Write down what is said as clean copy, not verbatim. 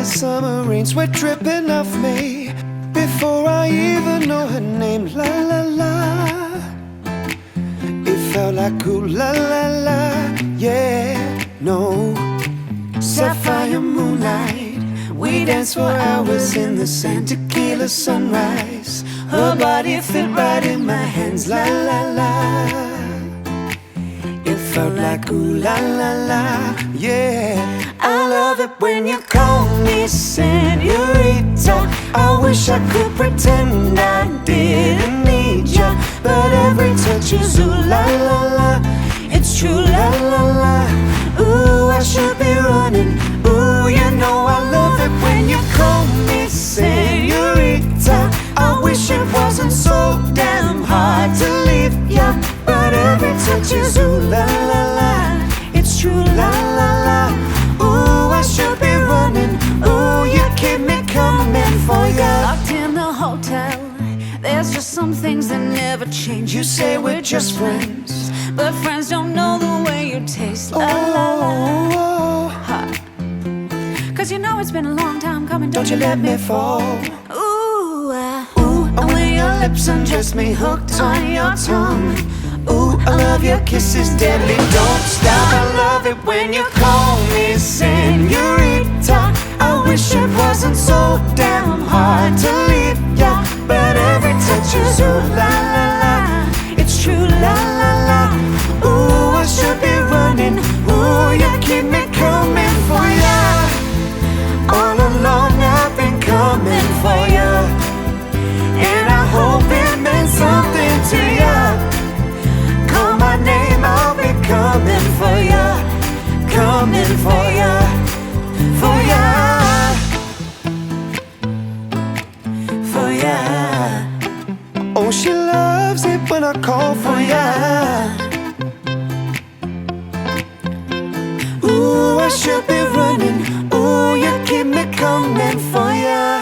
the summer rain, sweat dripping off me before I even know her name. La la la, it felt like ooh la la la, yeah, no. Sapphire moonlight, we danced for hours in the sand, tequila sunrise. Her body fit right in my hands, la la la. It felt like ooh la la la, yeah. I love it when you call me señorita. I wish I could pretend I didn't need ya, but every touch is ooh la la la. It's true la la la. Ooh, I should be running. Ooh, you know I love it when you call me señorita. I wish it wasn't so damn hard to leave ya, but every touch is ooh la la la. It's true la la la. Ooh, I should be running. Ooh, you keep me coming for ya. Locked in the hotel, there's just some things that never change. You say we're just friends, but friends don't know the way you taste. La la la. Ha. 'Cause you know it's been a long time coming. Don't you let me fall. Ooh, Ooh, and when your lips undress me, hooked on your tongue. Ooh, I love your kisses deadly, don't stop. I love it when you call me señorita. I wish it wasn't so damn hard to leave ya, but every touch is ooh la la la. It's true la la la. Ooh, I should be running. Ooh, you keep me coming for ya. All along I've been coming for ya, and I hope it meant something to ya. Call my name, I'll be coming for ya, coming for ya, for ya, for ya. Oh, she loves it when I call for ya. Ooh, I should be running. Ooh, you keep me coming for ya.